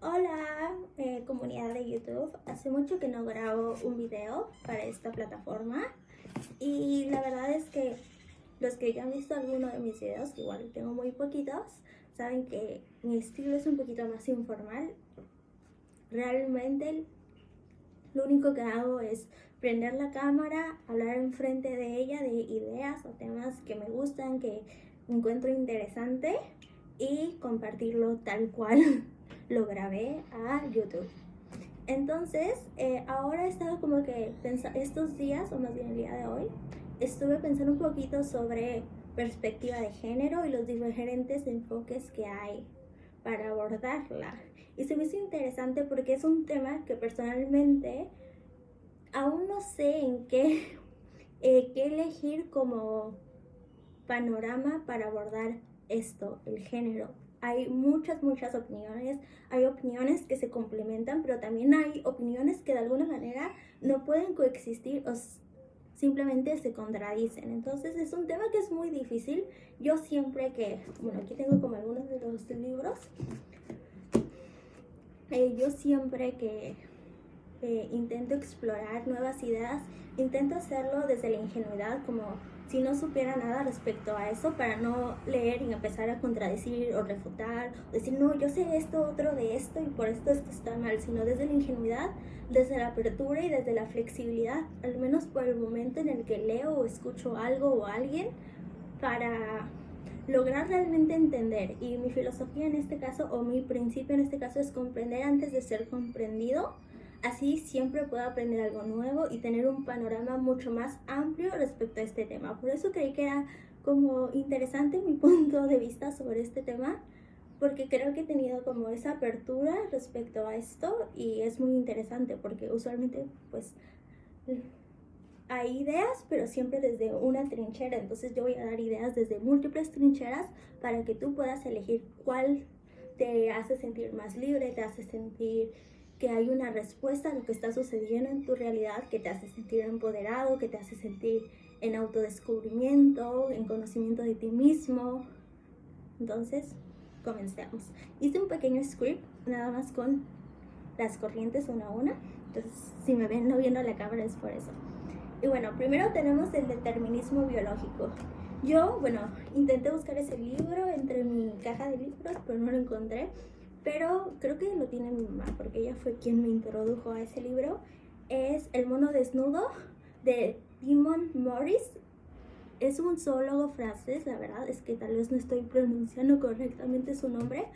Hola, comunidad de YouTube. Hace mucho que no grabo un video para esta plataforma y la verdad es que los que ya han visto alguno de mis videos, que igual tengo muy poquitos, saben que mi estilo es un poquito más informal. Realmente lo único que hago es prender la cámara, hablar enfrente de ella de ideas o temas que me gustan, que encuentro interesante y compartirlo tal cual lo grabé a YouTube. Entonces, ahora he estado como que estos días, o más bien el día de hoy, estuve pensando un poquito sobre perspectiva de género y los diferentes enfoques que hay para abordarla. Y se me hizo interesante porque es un tema que personalmente aún no sé en qué elegir como panorama para abordar esto, el género. Hay muchas opiniones, hay opiniones que se complementan, pero también hay opiniones que de alguna manera no pueden coexistir o simplemente se contradicen. Entonces es un tema que es muy difícil. Yo siempre que, bueno, aquí tengo como algunos de los libros, yo siempre que intento explorar nuevas ideas, intento hacerlo desde la ingenuidad, como si no supiera nada respecto a eso, para no leer y empezar a contradecir o refutar, o decir, no, yo sé esto, otro de esto, y por esto está mal, sino desde la ingenuidad, desde la apertura y desde la flexibilidad, al menos por el momento en el que leo o escucho algo o alguien, para lograr realmente entender. Y mi filosofía en este caso, o mi principio en este caso, es comprender antes de ser comprendido. Así siempre puedo aprender algo nuevo y tener un panorama mucho más amplio respecto a este tema. Por eso creí que era como interesante mi punto de vista sobre este tema, porque creo que he tenido como esa apertura respecto a esto y es muy interesante porque usualmente pues hay ideas, pero siempre desde una trinchera. Entonces yo voy a dar ideas desde múltiples trincheras para que tú puedas elegir cuál te hace sentir más libre, te hace sentir que hay una respuesta a lo que está sucediendo en tu realidad, que te hace sentir empoderado, que te hace sentir en autodescubrimiento, en conocimiento de ti mismo. Entonces, comencemos. Hice un pequeño script, nada más con las corrientes una a una. Entonces, si me ven no viendo la cámara es por eso. Y bueno, primero tenemos el determinismo biológico. Yo, bueno, intenté buscar ese libro entre mi caja de libros, pero no lo encontré. Pero creo que lo tiene mi mamá, porque ella fue quien me introdujo a ese libro. Es El mono desnudo, de Timon Morris. Es un zoólogo francés, la verdad es que tal vez no estoy pronunciando correctamente su nombre,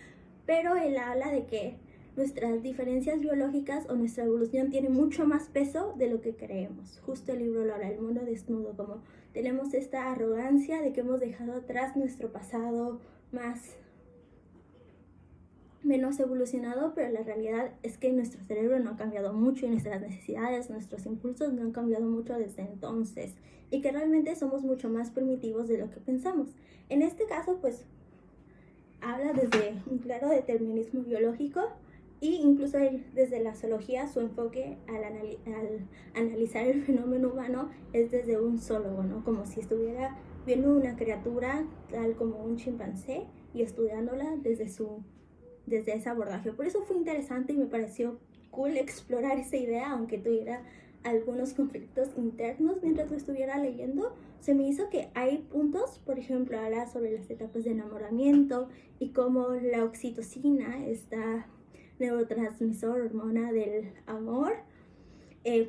pero él habla de que nuestras diferencias biológicas o nuestra evolución tiene mucho más peso de lo que creemos. Justo el libro lo habla, El mundo desnudo, como tenemos esta arrogancia de que hemos dejado atrás nuestro pasado más menos evolucionado, pero la realidad es que nuestro cerebro no ha cambiado mucho y nuestras necesidades, nuestros impulsos no han cambiado mucho desde entonces, y que realmente somos mucho más primitivos de lo que pensamos. En este caso, pues, habla desde un claro determinismo biológico e incluso desde la zoología su enfoque al analizar el fenómeno humano es desde un zoólogo, ¿no? Como si estuviera viendo una criatura tal como un chimpancé y estudiándola desde ese abordaje. Por eso fue interesante y me pareció cool explorar esa idea, aunque tuviera algunos conflictos internos mientras lo estuviera leyendo. Se me hizo que hay puntos, por ejemplo, habla sobre las etapas de enamoramiento y cómo la oxitocina, esta neurotransmisor, hormona del amor,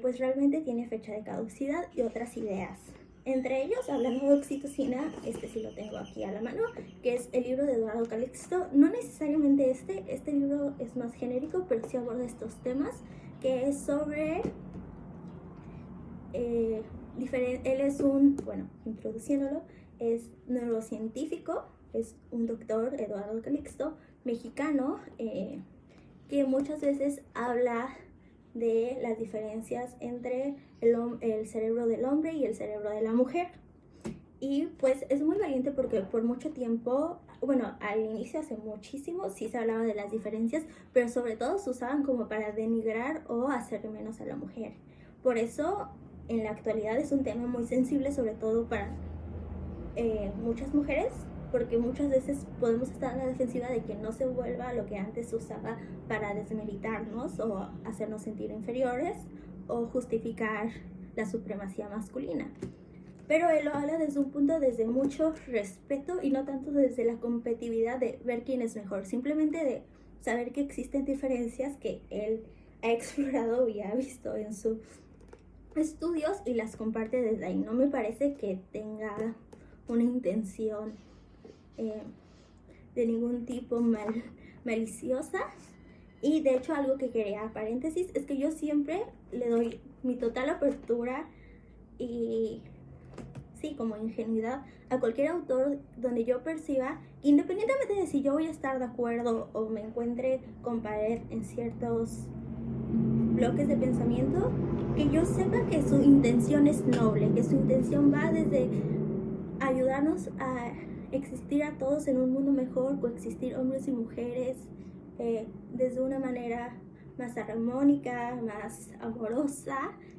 pues realmente tiene fecha de caducidad y otras ideas. Entre ellos, hablando de oxitocina, este sí lo tengo aquí a la mano, que es el libro de Eduardo Calixto. No necesariamente este libro es más genérico, pero sí aborda estos temas, que es sobre él es bueno, introduciéndolo, es neurocientífico, es un doctor, Eduardo Calixto, mexicano, que muchas veces habla de las diferencias entre el cerebro del hombre y el cerebro de la mujer. Y pues es muy valiente porque por mucho tiempo, bueno, al inicio hace muchísimo sí se hablaba de las diferencias, pero sobre todo se usaban como para denigrar o hacer menos a la mujer. Por eso en la actualidad es un tema muy sensible, sobre todo para muchas mujeres, porque muchas veces podemos estar a la defensiva de que no se vuelva lo que antes se usaba para desmeritarnos o hacernos sentir inferiores o justificar la supremacía masculina. Pero él lo habla desde un punto desde mucho respeto y no tanto desde la competitividad de ver quién es mejor, simplemente de saber que existen diferencias que él ha explorado y ha visto en sus estudios y las comparte desde ahí. No me parece que tenga una intención de ningún tipo maliciosa. Y de hecho algo que quería paréntesis es que yo siempre le doy mi total apertura y sí, como ingenuidad a cualquier autor donde yo perciba, independientemente de si yo voy a estar de acuerdo o me encuentre con pared en ciertos bloques de pensamiento, que yo sepa que su intención es noble, que su intención va desde ayudarnos a existir a todos en un mundo mejor, coexistir hombres y mujeres desde una manera más armónica, más amorosa.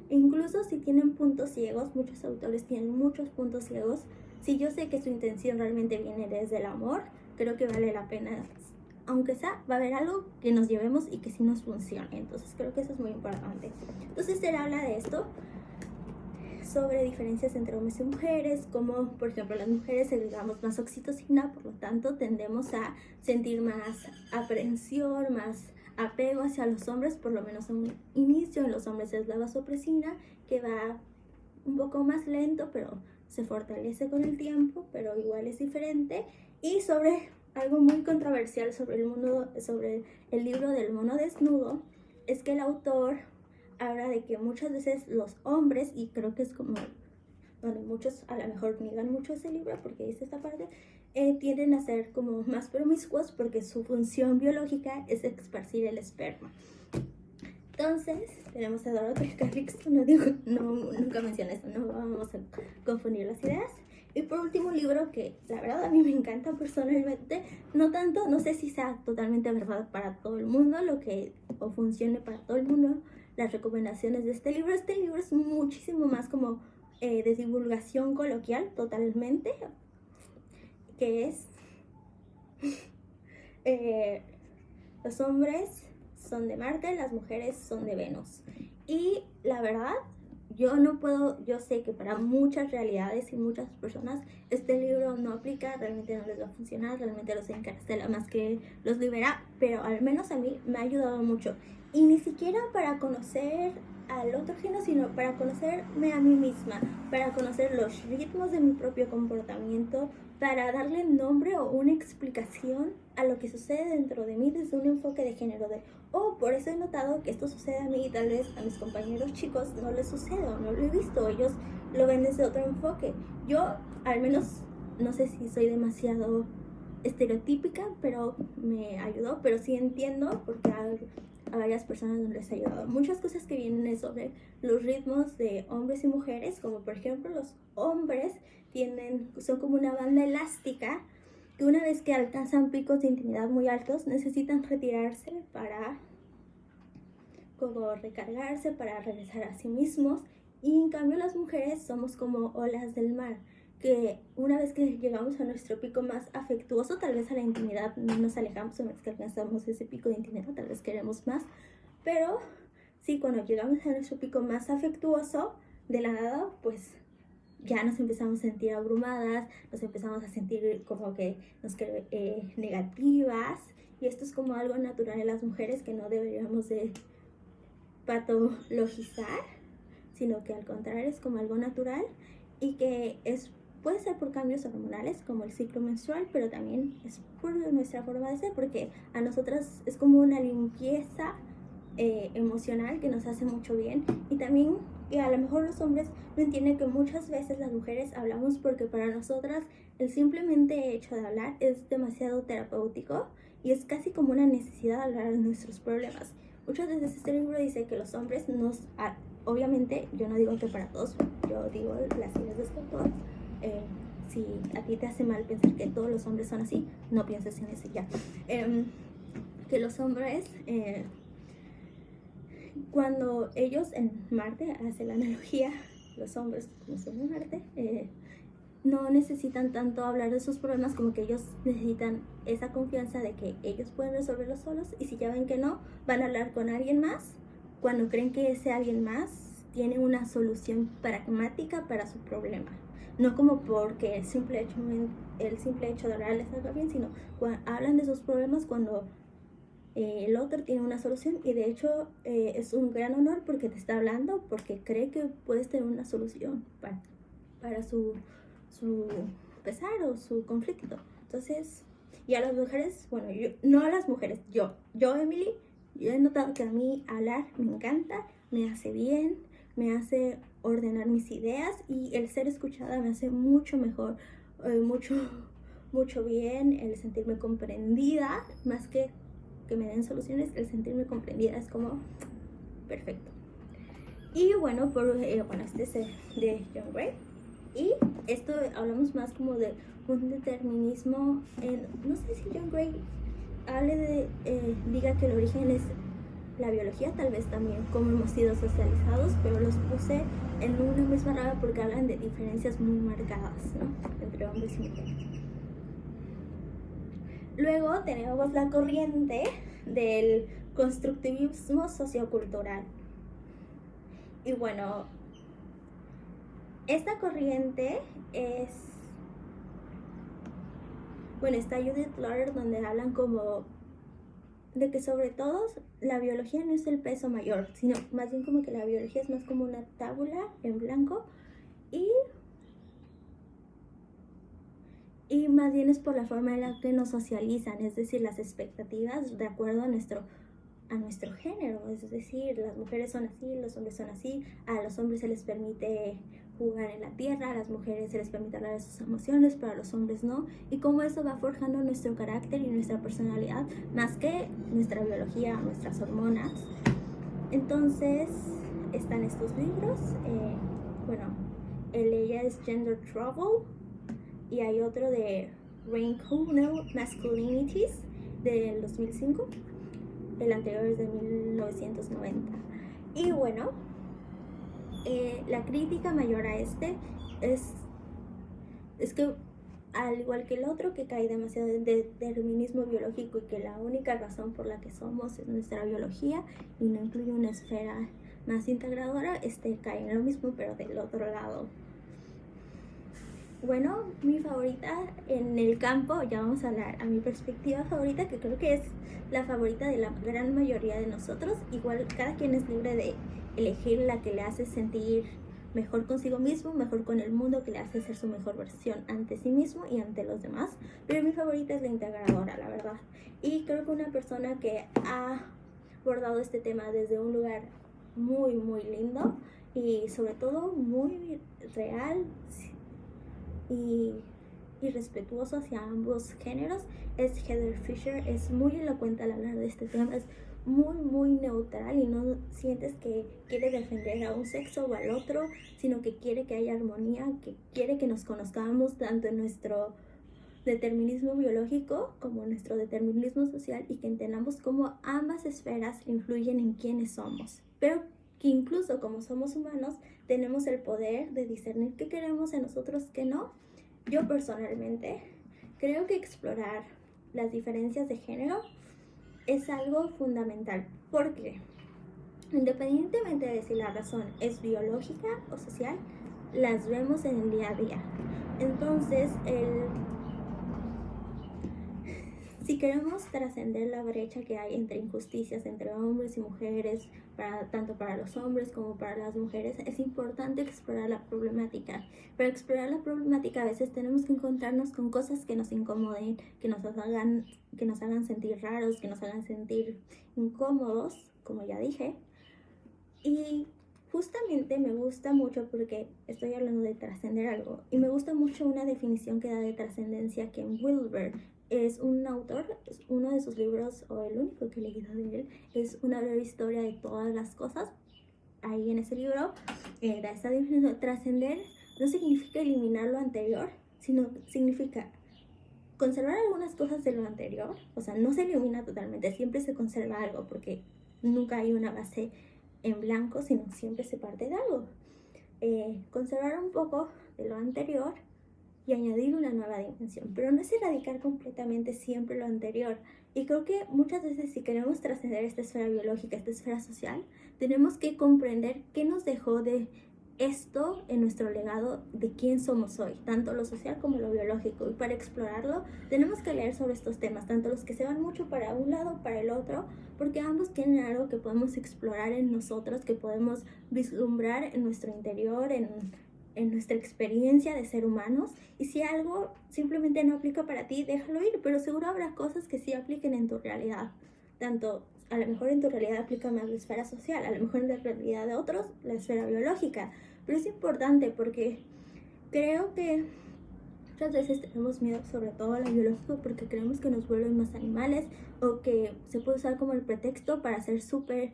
Incluso si tienen puntos ciegos, muchos autores tienen muchos puntos ciegos, si yo sé que su intención realmente viene desde el amor, creo que vale la pena. Aunque sea, va a haber algo que nos llevemos y que sí nos funcione. Entonces creo que eso es muy importante. Entonces él habla de esto, sobre diferencias entre hombres y mujeres, como por ejemplo las mujeres segregamos más oxitocina, por lo tanto tendemos a sentir más aprehensión, más apego hacia los hombres, por lo menos en un inicio. En los hombres es la vasopresina, que va un poco más lento, pero se fortalece con el tiempo, pero igual es diferente. Y sobre algo muy controversial sobre el libro del mono desnudo, es que el autor habla de que muchas veces los hombres, y creo que es como, bueno, muchos a lo mejor niegan mucho ese libro porque dice esta parte, tienden a ser como más promiscuos porque su función biológica es esparcir el esperma. Entonces, tenemos a Dorothy Calixto, nunca mencioné esto, no vamos a confundir las ideas. Y por último, un libro que la verdad a mí me encanta personalmente, no sé si sea totalmente verdad para todo el mundo, o funcione para todo el mundo, las recomendaciones de este libro. Este libro es muchísimo más como de divulgación coloquial, totalmente, que es los hombres son de Marte, las mujeres son de Venus. Y la verdad, yo sé que para muchas realidades y muchas personas este libro no aplica, realmente no les va a funcionar, realmente los encarcela más que los libera, pero al menos a mí me ha ayudado mucho. Y ni siquiera para conocer al otro género, sino para conocerme a mí misma, para conocer los ritmos de mi propio comportamiento, para darle nombre o una explicación a lo que sucede dentro de mí desde un enfoque de género, por eso he notado que esto sucede a mí y tal vez a mis compañeros chicos no les sucede o no lo he visto, ellos lo ven desde otro enfoque. Yo al menos no sé si soy demasiado estereotípica, pero me ayudó, pero sí entiendo porque a varias personas no les ha ayudado. Muchas cosas que vienen sobre los ritmos de hombres y mujeres, como por ejemplo los hombres son como una banda elástica que una vez que alcanzan picos de intimidad muy altos necesitan retirarse para como recargarse, para regresar a sí mismos. Y en cambio las mujeres somos como olas del mar, que una vez que llegamos a nuestro pico más afectuoso, tal vez a la intimidad no nos alejamos, una vez que alcanzamos ese pico de intimidad tal vez queremos más, pero sí, cuando llegamos a nuestro pico más afectuoso, de la nada pues ya nos empezamos a sentir abrumadas, nos empezamos a sentir como que negativas, y esto es como algo natural en las mujeres que no deberíamos de patologizar, sino que al contrario es como algo natural y que puede ser por cambios hormonales como el ciclo menstrual, pero también es por nuestra forma de ser, porque a nosotras es como una limpieza emocional que nos hace mucho bien. Y también que a lo mejor los hombres no entienden que muchas veces las mujeres hablamos porque para nosotras el simplemente hecho de hablar es demasiado terapéutico y es casi como una necesidad de hablar de nuestros problemas. Muchas veces este libro dice que los hombres obviamente yo no digo que para todos, yo digo las ideas de este autor. Si a ti te hace mal pensar que todos los hombres son así, no pienses en eso ya. Que los hombres cuando ellos en Marte, hace la analogía, los hombres como son en Marte, no necesitan tanto hablar de sus problemas, como que ellos necesitan esa confianza de que ellos pueden resolverlos solos, y si ya ven que no, van a hablar con alguien más cuando creen que ese alguien más tiene una solución pragmática para su problema. No como porque el simple hecho de hablar les haga bien, sino hablan de sus problemas cuando el otro tiene una solución, y de hecho es un gran honor porque te está hablando, porque cree que puedes tener una solución para su pesar o su conflicto. Entonces, y a las mujeres, bueno, no a las mujeres, yo Emily, yo he notado que a mí hablar me encanta, me hace bien, me hace ordenar mis ideas, y el ser escuchada me hace mucho mejor, mucho bien, el sentirme comprendida, más que me den soluciones, el sentirme comprendida es como perfecto. Y bueno, este es de John Gray. Y esto hablamos más como de un determinismo. No sé si John Gray diga que el origen es la biología, tal vez también cómo hemos sido socializados, pero los puse en una misma rama porque hablan de diferencias muy marcadas, ¿no?, entre hombres y mujeres. Luego tenemos la corriente del constructivismo sociocultural. Y bueno, esta corriente está Judith Luther, donde hablan como de que sobre todo la biología no es el peso mayor, sino más bien como que la biología es más como una tabla en blanco, y más bien es por la forma en la que nos socializan, es decir, las expectativas de acuerdo a nuestro género, es decir, las mujeres son así, los hombres son así, a los hombres se les permite jugar en la tierra, a las mujeres se les permite hablar de sus emociones, pero a los hombres no, y cómo eso va forjando nuestro carácter y nuestra personalidad, más que nuestra biología, nuestras hormonas. Entonces, están estos libros, ella es Gender Trouble, y hay otro de Raincoat Masculinities del 2005, el anterior es de 1990. Y bueno, la crítica mayor a este es que, al igual que el otro, que cae demasiado en determinismo biológico y que la única razón por la que somos es nuestra biología y no incluye una esfera más integradora, cae en lo mismo pero del otro lado. Bueno, mi favorita en el campo, ya vamos a hablar a mi perspectiva favorita, que creo que es la favorita de la gran mayoría de nosotros. Igual cada quien es libre de elegir la que le hace sentir mejor consigo mismo, mejor con el mundo, que le hace ser su mejor versión ante sí mismo y ante los demás. Pero mi favorita es la integradora, la verdad. Y creo que una persona que ha abordado este tema desde un lugar muy, muy lindo y sobre todo muy real y respetuoso hacia ambos géneros es Heather Fisher. Es muy elocuente al hablar de este tema, es muy, muy neutral y no sientes que quiere defender a un sexo o al otro, sino que quiere que haya armonía, que quiere que nos conozcamos tanto en nuestro determinismo biológico como nuestro determinismo social, y que entendamos cómo ambas esferas influyen en quiénes somos, pero que incluso como somos humanos tenemos el poder de discernir qué queremos en nosotros, qué no. Yo personalmente creo que explorar las diferencias de género es algo fundamental, porque independientemente de si la razón es biológica o social, las vemos en el día a día. Entonces, si queremos trascender la brecha que hay entre injusticias entre hombres y mujeres, tanto para los hombres como para las mujeres, es importante explorar la problemática. Para explorar la problemática a veces tenemos que encontrarnos con cosas que nos incomoden, que nos hagan sentir raros, que nos hagan sentir incómodos, como ya dije. Y justamente me gusta mucho, porque estoy hablando de trascender algo, y me gusta mucho una definición que da de trascendencia Ken Wilber. Es un autor, uno de sus libros, o el único que he leído de él, es Una breve historia de todas las cosas. Ahí en ese libro da esta definición. Trascender no significa eliminar lo anterior, sino significa conservar algunas cosas de lo anterior. O sea, no se elimina totalmente, siempre se conserva algo, porque nunca hay una base en blanco, sino siempre se parte de algo. Conservar un poco de lo anterior y añadir una nueva dimensión, pero no es erradicar completamente siempre lo anterior. Y creo que muchas veces si queremos trascender esta esfera biológica, esta esfera social, tenemos que comprender qué nos dejó de esto en nuestro legado de quién somos hoy, tanto lo social como lo biológico. Y para explorarlo tenemos que leer sobre estos temas, tanto los que se van mucho para un lado, para el otro, porque ambos tienen algo que podemos explorar en nosotros, que podemos vislumbrar en nuestro interior, en nuestra experiencia de ser humanos. Y si algo simplemente no aplica para ti, déjalo ir, pero seguro habrá cosas que sí apliquen en tu realidad. Tanto a lo mejor en tu realidad aplica más la esfera social, a lo mejor en la realidad de otros la esfera biológica, pero es importante porque creo que muchas veces tenemos miedo sobre todo a lo biológico porque creemos que nos vuelven más animales o que se puede usar como el pretexto para ser súper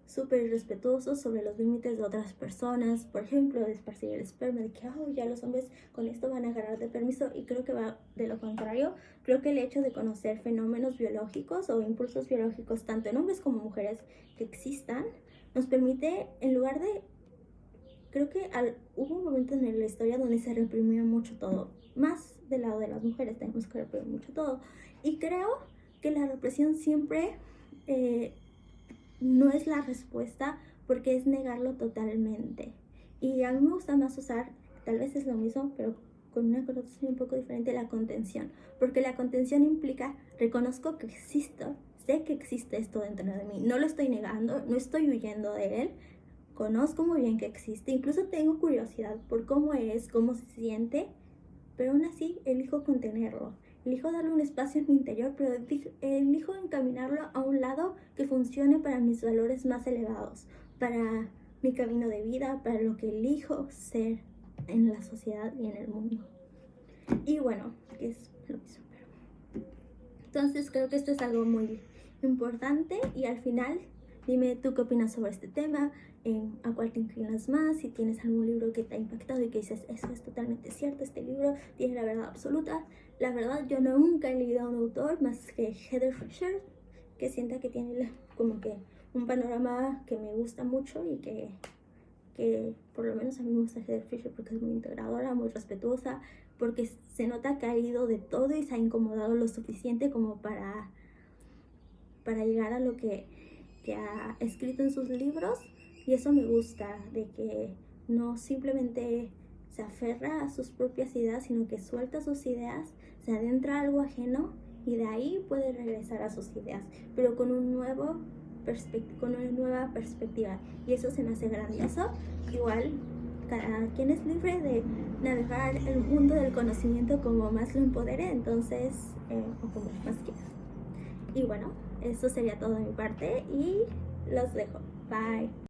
súper respetuosos sobre los límites de otras personas. Por ejemplo, de esparcir el esperma, de que ya los hombres con esto van a agarrar de permiso, y creo que va de lo contrario. Creo que el hecho de conocer fenómenos biológicos o impulsos biológicos, tanto en hombres como mujeres, que existan, nos permite, en lugar de... Creo que hubo un momento en la historia donde se reprimió mucho todo, más del lado de las mujeres tenemos que reprimir mucho todo, y creo que la represión siempre... no es la respuesta, porque es negarlo totalmente. Y a mí me gusta más usar, tal vez es lo mismo, pero con una connotación un poco diferente, la contención. Porque la contención implica, reconozco que existo, sé que existe esto dentro de mí, no lo estoy negando, no estoy huyendo de él, conozco muy bien que existe, incluso tengo curiosidad por cómo es, cómo se siente, pero aún así elijo contenerlo. Elijo darle un espacio en mi interior, pero elijo encaminarlo a un lado que funcione para mis valores más elevados, para mi camino de vida, para lo que elijo ser en la sociedad y en el mundo. Y bueno, que es lo mismo. Entonces creo que esto es algo muy importante, y al final dime tú qué opinas sobre este tema, a cuál te inclinas más, si tienes algún libro que te ha impactado y que dices, eso es totalmente cierto, este libro tiene la verdad absoluta. La verdad, yo nunca he leído a un autor más que Heather Fisher, que sienta que tiene como que un panorama que me gusta mucho, y que por lo menos a mí me gusta Heather Fisher porque es muy integradora, muy respetuosa, porque se nota que ha leído de todo y se ha incomodado lo suficiente como para llegar a lo que ha escrito en sus libros. Y eso me gusta, de que no simplemente se aferra a sus propias ideas, sino que suelta sus ideas, se adentra a algo ajeno y de ahí puede regresar a sus ideas, pero con una nueva perspectiva. Y eso se me hace grandioso. Igual, cada quien es libre de navegar el mundo del conocimiento como más lo empodere, entonces, o como más quiera. Y bueno, eso sería todo de mi parte y los dejo. Bye.